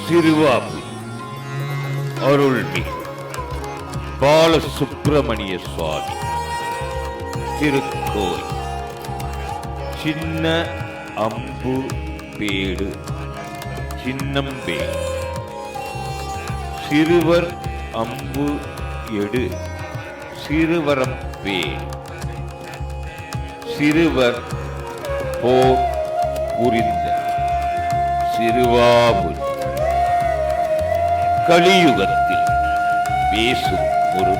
சிறுவாபுரி அருள்மிகு பாலசுப்பிரமணிய சுவாமி திருக்கோயில் சின்ன அம்பு பேடு சின்னம்பேடு சிறுவர் அம்பு எடு சிறுவரம்பேடு சிறுவர் போர் புரிந்த சிறுவாபுரி கலியுகத்தில் பேசும் ஒரு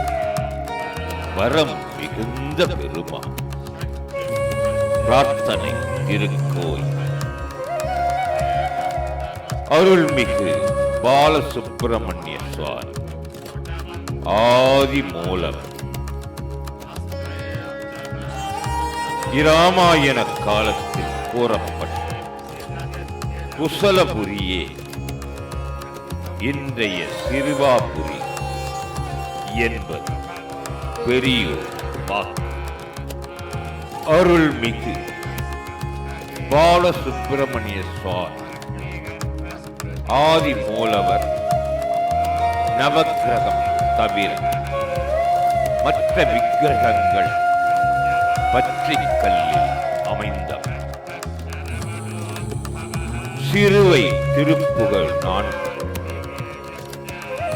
வரம் மிகுந்த பெருமான் பிரார்த்தனை திருக்கோயில் அருள்மிகு பாலசுப்பிரமணிய சுவாமி ஆதி மூலவர் இராமாயண காலத்தில் கூறப்பட்ட குசலபுரியே இன்றைய சிறுவாபுரி என்பது பெரியோர் வாக்கு. அருள்மிகு பாலசுப்பிரமணிய சுவாமி ஆதி மூலவர் நவக்கிரகம் தவிர மற்ற விக்கிரகங்கள் பச்சைக் கல்லில் அமைந்தவர். சிறுவை திருப்புகழ் 4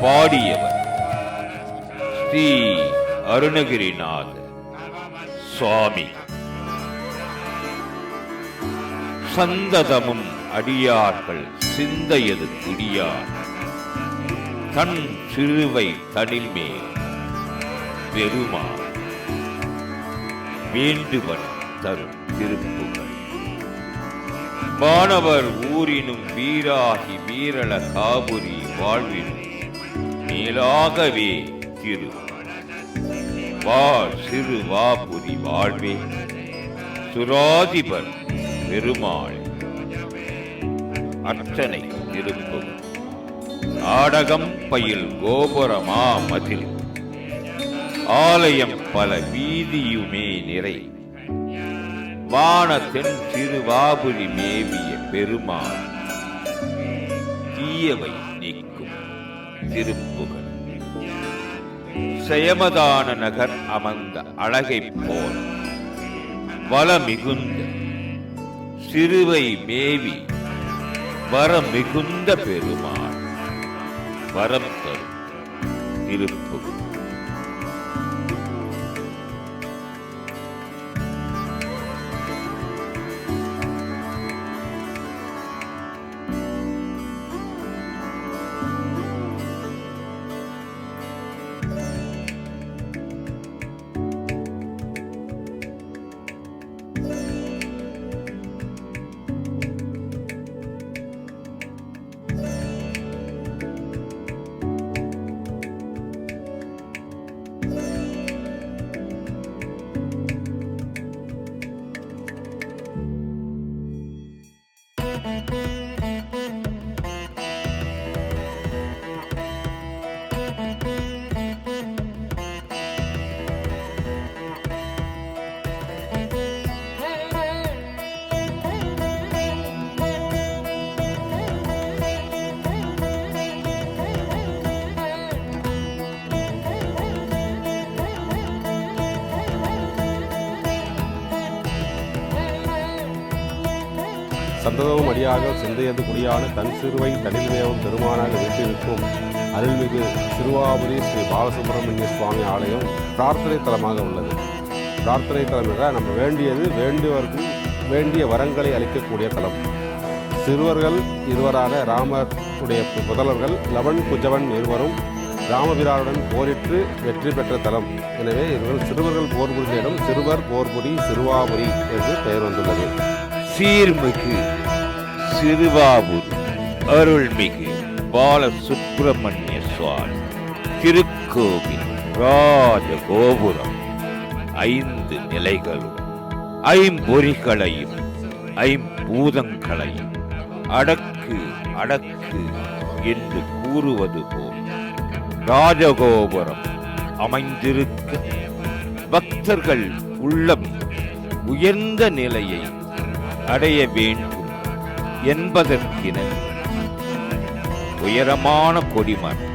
பாடியவர் ஸ்ரீ அருணகிரிநாத சுவாமி. சந்ததமும் அடியார்கள் சிந்தையது குடியார் தன் சிறுவை தனில்மேல் பெருமான் வேண்டுவன் தரும் திருப்புகள். வானவர் ஊரினும் வீராகி வீரள காபுரி வாழ்வினும் மேலாகவே திரு வாழ் சிறுவாபுரி வாழ்வே சுராதிபர் பெருமாள் அர்ச்சனை திருப்புகள். நாடகம் பயில் கோபுரமா மதில் ஆலயம் பல வீதியுமே நிறை வான தென் திருவாபுரி மேவிய பெருமாள் தீயவை நீக்கும் திருப்புகள். செயமதான நகர் அமர்ந்த அழகை போல் வள மிகுந்த சிறுவை மேவி வர மிகுந்த பெருமாள் வரம் தரும் திருப்புகள். சந்ததமும் அடியாக சிந்தையது குடியான தன் சிறுவை தனில்மேவும் பெருமானாக வீட்டிருக்கும் அருள்மிகு சிறுவாபுரி ஸ்ரீ பாலசுப்பிரமணிய சுவாமி ஆலயம் பிரார்த்தனை தலமாக உள்ளது. பிரார்த்தனை தலம் என்றால் நம்ம வேண்டியவர்கள் வேண்டிய வரங்களை அளிக்கக்கூடிய தலம். சிறுவர்கள் இருவரான ராமருடைய புதல்வர்கள் லவன் குஜவன் இருவரும் ராமபிரானுடன் போரிட்டு வெற்றி பெற்ற தலம். எனவே இவர்கள் சிறுவர்கள் போர் புரிந்த இடம் சிறுவர் போர்புரி சிறுவாபுரி என்று பெயர் வந்துள்ளது. சீர்மிகு சிறுவாபுரி அருள்மிகு பாலசுப்பிரமணிய சுவாமி திருக்கோவில் ராஜகோபுரம் 5 நிலைகளும் ஐம்பொறிகளையும் ஐம்பூதங்களையும் அடக்கு அடக்கு என்று கூறுவது போல் ராஜகோபுரம் அமைந்திருக்க பக்தர்கள் உள்ளம் உயர்ந்த நிலையை அடைய வேண்டும் என்பதற்கின உயரமான கொடிமரம்.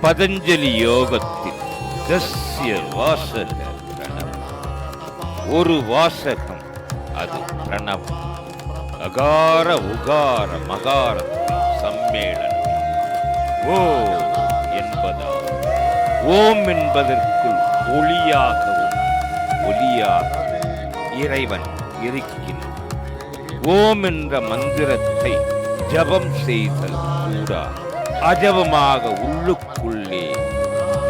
பதஞ்சலி யோகத்தில் தஸ்ய வாசக பிரணவம். ஒரு வாசகம், அது பிரணவம். அகார உகார மகாரத்தின் சம்மேளனம். ஓ என்பதா ஓம் என்பதற்குள் ஒளியாகவும் ஒலியாகவும் இறைவன் இருக்கின்றான். ஓம் என்ற மந்திரத்தை ஜபம் செய்தல் கூடாது. அஜபமாக உள்ளுக்குள்ளே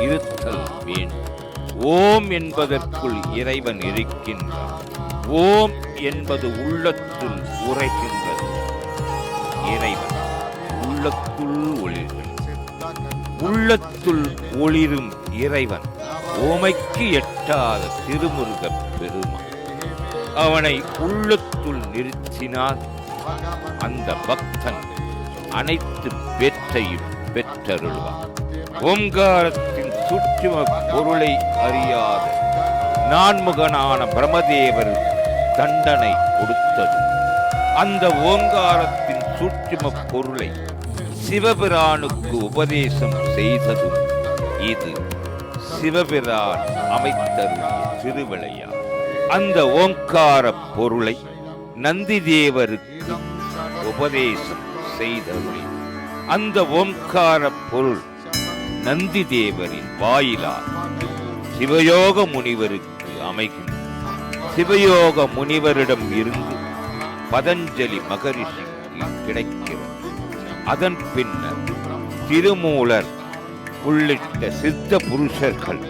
இருத்தல் வேண்டும். ஓம் என்பதற்குள் இறைவன் இருக்கின்றான். ஓம் என்பது உள்ளத்துள் உரைகின்றது. இறைவன் உள்ளத்துள் ஒளிர்கின்றான். உள்ளத்துள் ஒளிரும் இறைவன் ஓமைக்கு எட்டாத திருமுருகப் பெருமான். அவனை உள்ளத்துள் நிறுத்தினால் அந்த பக்தன் அனைத்து பெற்றையும் பெற்றருள்வான். ஓம்காரத்தின் சூட்சும பொருளை அறியாத நான்முகனான பிரமதேவருக்கு தண்டனை கொடுத்தது. அந்த ஓங்காரத்தின் சூட்சும பொருளை சிவபிரானுக்கு உபதேசம் செய்ததும் இது சிவபிரான் அமைத்தருளிய திருவிளையார். அந்த ஓங்கார பொருளை நந்தி தேவருக்கு உபதேசம் செய்தருளி அந்த ஓம்கார பொருள் நந்தி தேவரின் வாயிலால் சிவயோக முனிவருக்கு அமைகின்றது. சிவயோக முனிவரிடம் இருந்து பதஞ்சலி மகரிஷிக்கு கிடைக்கிறது. அதன் பின்னர் திருமூலர் உள்ளிட்ட சித்த புருஷர்கள்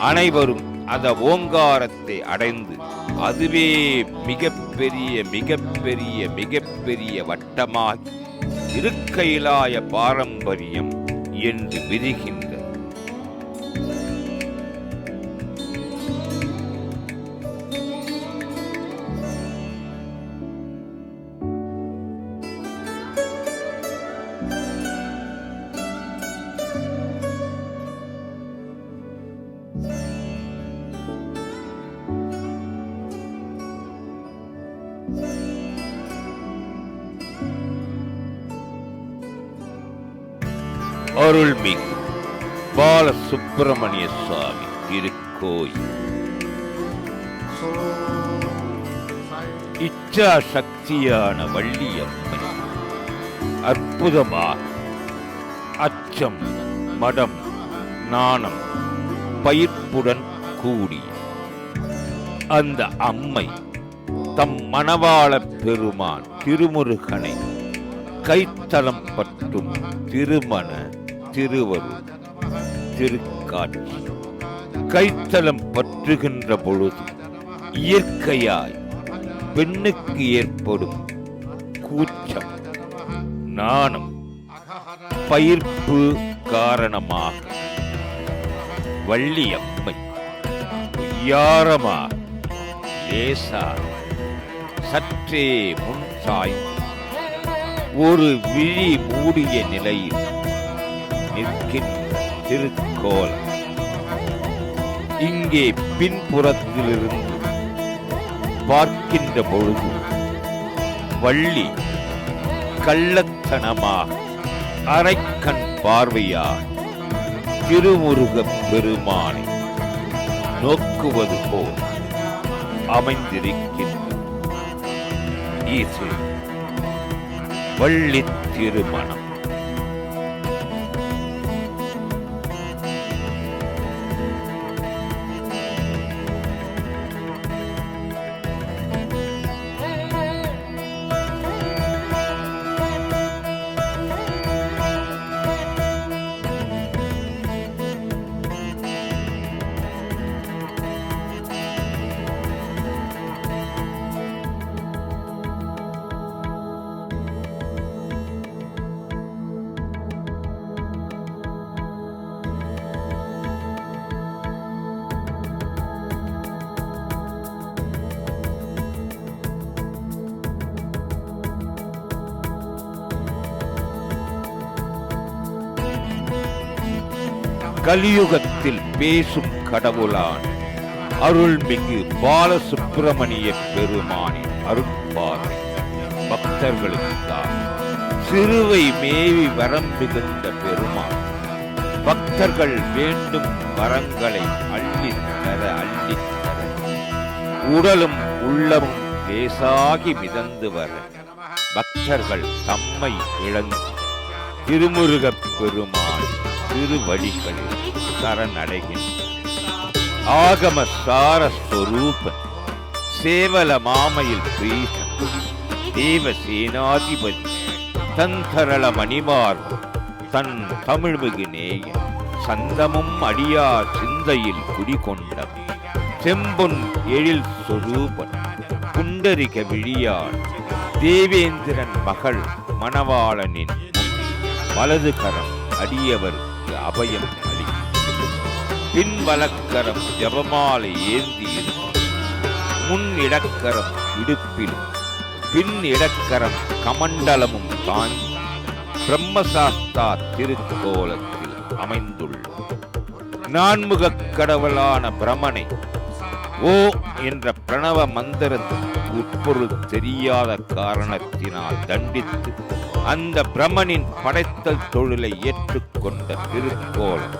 அனைவரும் அந்த ஓங்காரத்தை அடைந்து அதுவே மிகப்பெரிய மிகப்பெரிய மிகப்பெரிய வட்டமாகி இருக்கையிலாய பாரம்பரியம் என்று விரிகின்றது. அருள்மிகு பாலசுப்பிரமணிய சுவாமி திருக்கோயில் இச்சா சக்தியான வள்ளியம்மை அற்புதமாக அச்சம், மடம், நாணம், பயிர்ப்புடன் கூடி அந்த அம்மை தம் மணவாளப் பெருமான் திருமுருகனை கைத்தலம் பற்றும் திருமண திருவருள் திருக்காட்சி. கைத்தலம் பற்றுகின்ற பொழுது இயற்கையாய் பெண்ணுக்கு ஏற்படும் கூச்சம், நாணம், பயிர்ப்பு காரணமாக வள்ளியம்மை உய்யாரமாக லேசாக சற்றே முன் சாய்ந்து ஒரு விழி மூடிய நிலையில் நிற்கின்ற திருக்கோலம். இங்கே பின்புறத்திலிருந்து பார்க்கின்ற பொழுது வள்ளி கள்ளத்தனமாக அரைக்கண் பார்வையாக திருமுருகப் பெருமானை நோக்குவது போல் அமைந்திருக்கின்ற இது வள்ளி திருமணம். கலியுகத்தில் பேசும் கடவுளான் அருள்மிகு பாலசுப்பிரமணிய பெருமானின் அருட்பார்வை பக்தர்களுக்காக சிறுவை மேவி வரம் மிகுந்த பெருமான் பக்தர்கள் வேண்டும் வரங்களை அள்ளித்தர உடலும் உள்ளமும் லேசாகி மிதந்து வர பக்தர்கள் தம்மை இழந்து திருமுருகப் பெருமான் திருவடிகளில் சரணடைகின்ற ஆகம சாரஸ்வரூபன் சேவல மாமையில் பிரீசன் தேவசேனாதிபதி தந்தரள மணிமார்பு தன் தமிழ்மிகு நேயன் சந்தமும் அடியார் சிந்தையில் குடிகொண்ட செம்பொன் எழில் சொரூபன் புண்டரிக விழியாள் தேவேந்திரன் மகள் மணவாளனின் வலது கரம் அடியவருக்கு அபயம் அளி பின் வலக்கரம் ஜபமாலை ஏந்தி முன் இடக்கரம் இடுப்பிலும் பின் இடக்கரம் கமண்டலமும் தாங்கி பிரம்மசாஸ்தா திருக்கோலத்தில் அமைந்துள்ள நான்முகக் கடவுளான பிரமனை ஓ என்ற பிரணவ மந்திரத்துக்கு உட்பொருள் தெரியாத காரணத்தினால் தண்டித்து அந்த பிரமனின் படைத்தல் தொழிலை ஏற்றுக்கொண்ட திருக்கோலம்.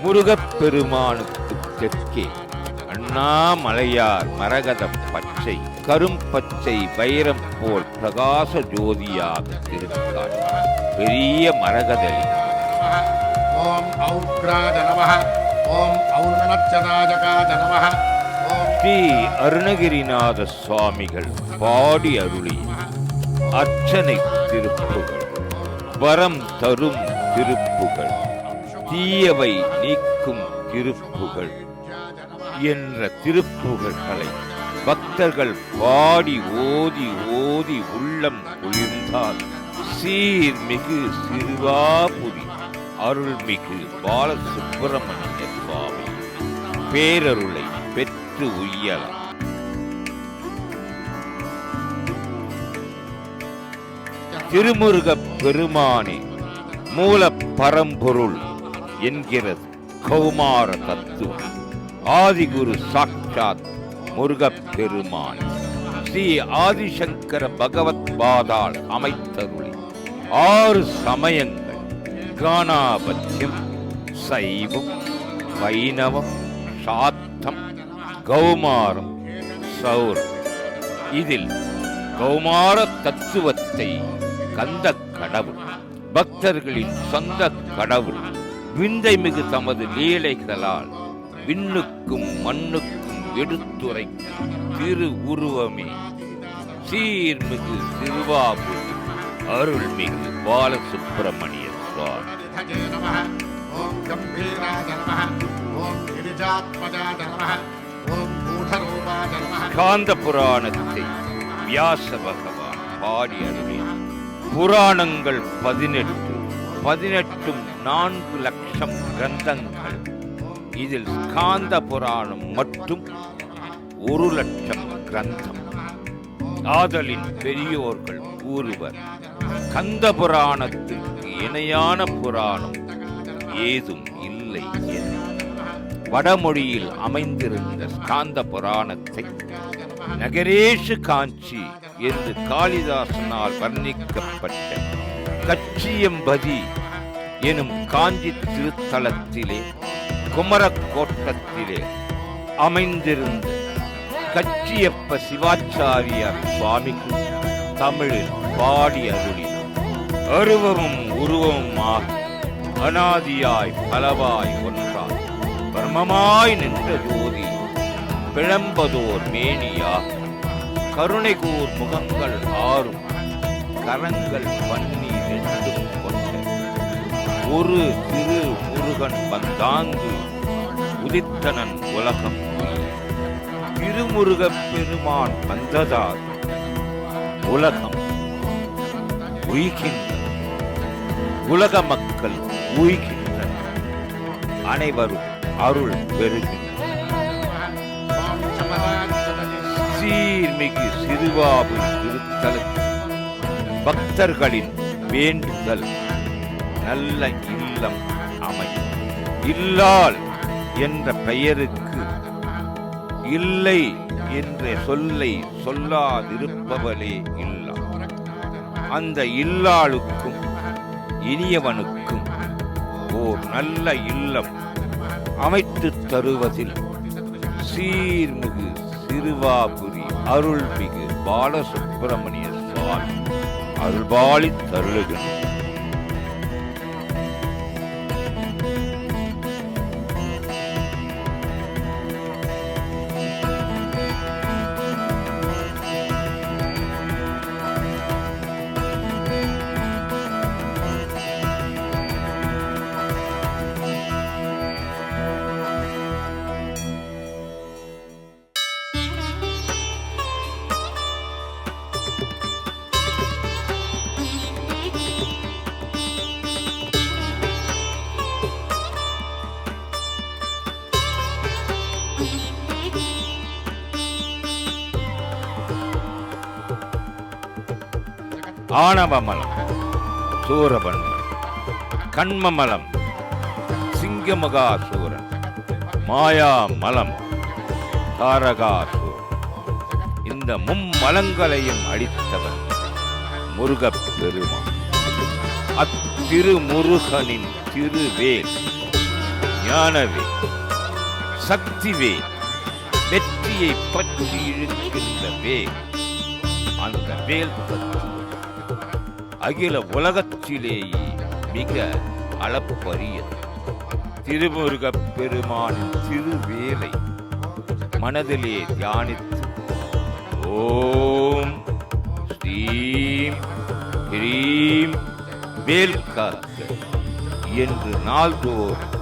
முருகப்பெருமானுக்கு தெற்கே அண்ணாமலையார் மரகத பச்சை கரும்பச்சை வைரம் போல் பிரகாச ஜோதியாக திருக்காட்சி பெரிய மரகதலி. ஓம் ஔக்ராஜ நமஹ ஓம் ஔர்ணச்சராஜகாஜ நமஹ ஓம் ஸ்ரீ அருணகிரிநாத சுவாமிகள் பாடி அருளிய அர்ச்சனை திருப்புகள், வரம் தரும் திருப்புகள், தீயவை நீக்கும் திருப்புகள் என்ற திருப்புகழ்களை பக்தர்கள் பாடி ஓதி ஓதி உள்ளம் குளிர்ந்தால் சீர்மிகு சிறுவாபுரி அருள்மிகு பாலசுப்பிரமணிய சுவாமி பேரருளை பெற்று உய்யலாம். திருமுருகப் பெருமானே மூல பரம்பொருள் என்கிறது கௌமார தத்துவம். ஆதிகுரு சாட்சாத் முருகப் பெருமான் ஸ்ரீ ஆதிசங்கர பகவத் பாதாள் அமைத்தருளி 6 சமயங்கள் கானாபத்தியம், சைவம், வைணவம், சாத்தம், கௌமாரம், சௌரம். இதில் கௌமார தத்துவத்தை கந்த கடவுள், பக்தர்களின் சொந்த கடவுள், விந்தை மிகு தமது லீலைகளால் விண்ணுக்கும் மண்ணுக்கும் எடுத்துரைக்கும் திரு உருவமே சீர்மிகு திருவாபுரி அருள்மிகு பாலசுப்பிரமணிய சுவாமி. ஓம் கம்பீராஜ நமஹ ஓம் கிரிஜாத்மஜாஜ நமஹ ஓம் கூடரூபாஜ நமஹ. காந்த புராணத்தை வியாச பகவான் பாடி அருளினார். புராணங்கள் 18, 18ம் 4 லட்சம் கிரந்தங்கள். இதில் ஸ்காந்த புராணம் மட்டும் 1 லட்சம் கிரந்தம். ஆதலின் பெரியோர்கள் கூறுவர், கந்த புராணத்துக்கு இணையான புராணம் ஏதும் இல்லை என. வடமொழியில் அமைந்திருந்த ஸ்காந்த புராணத்தை நகரேஷு காஞ்சி என்று காளிதாசனால் வர்ணிக்கப்பட்ட கச்சியம்பதி எனும் காஞ்சி திருத்தலத்திலே குமரக்கோட்டத்திலே அமைந்திருந்த கச்சியப்ப சிவாச்சாரியார் சுவாமிகள் தமிழில் பாடி அருளினார். அருவமும் உருவமுமாக அனாதியாய் பலவாய் ஒன்றாய் பிரமமாய் நின்ற ஜோதி பிழம்பதோர் மேனியாக கருணைகூர் முகங்கள் 6, கரங்கள் 12 கொண்ட ஒரு திரு முருகன் வந்தாங்கு உதித்தனன் உலகம். திருமுருகப் பெருமான் வந்ததால் உலகம் உய்கின்றன, உலக மக்கள் உய்கின்றன, அனைவரும் அருள் பெறுகின்றனர். சீர்மிகு சிறுவாபுரி திருத்தலத்தில் பக்தர்களின் வேண்டுதல் நல்ல இல்லம் அமையும். இல்லால் என்ற பெயருக்கு இல்லை என்ற சொல்லை சொல்லாதிருப்பவளே இல்லா. அந்த இல்லாளுக்கும் இனியவனுக்கும் ஓர் நல்ல இல்லம் அமைத்து தருவதில் சீர்மிகு சிறுவாபுரி அருள்மிகு பாலசுப்பிரமணிய சுவாமி அருள்பாலி தருளுகின்றனர். ஆணவமலம் சூரபன்மன், கண்மமலம் சிங்கமகாசூரன், மாயாமலம் தாரகாசூரன். இந்த மும்மலங்களையும் அளித்தவர் முருகப் பெருமான். அத்திருமுருகனின் திருவேல் ஞானவேல், சக்திவேல், வெற்றியை பற்றி இழுக்கின்ற வேல். அந்த வேல் தத்துவம் அகில உலகத்திலேயே மிக அளப்பரியது. திருமுருகப் பெருமானின் திருவேலை மனதிலே தியானித்து ஓம் ஸ்ரீம் ஹ்ரீம் வேல்காக்க என்று நாள்தோறும்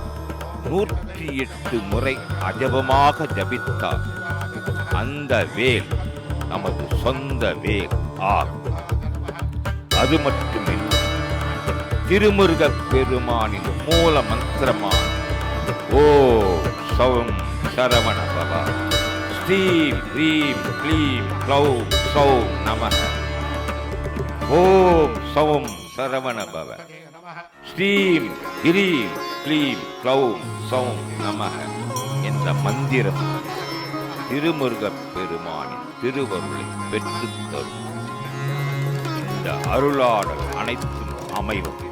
108 முறை அஜபமாக ஜபித்தார் அந்த வேல் நமது சொந்த வேல் ஆகும். அது மட்டுமில்லை, திருமுருகப் பெருமானின் மூல மந்திரமான ஓம் சௌம் சரவண பவ, ஸ்ரீம் ஹ்ரீம் க்ளீம் க்ளௌம் சௌம் நமः. ஓம் சௌம் சரவண பவ, ஸ்ரீம் ஹ்ரீம் க்ளீம் க்ளௌம் சௌம் நமः என்ற மந்திரம் திருமுருகப் பெருமானின் திருவருளை பெற்றுத் தரும். இந்த அருளாடல் அனைத்தும் அமைவது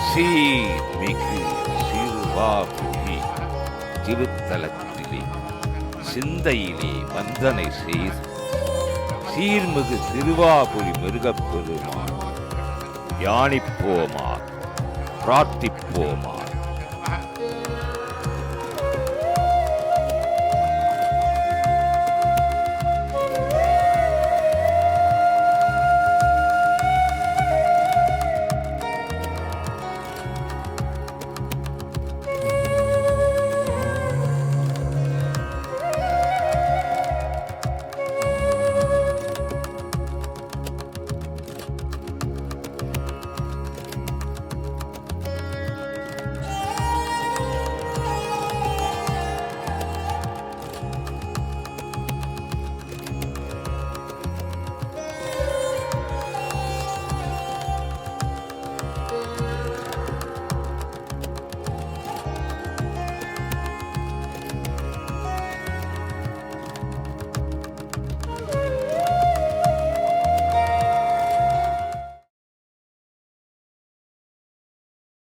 சீர்மிகு சிறுவாபுரி திருத்தலத்திலே சிந்தையிலே வந்தனை செய்து சீர்மிகு திருவாபுரி முருகப் பெருமான் தியானிப்போமா, பிரார்த்திப்போமா.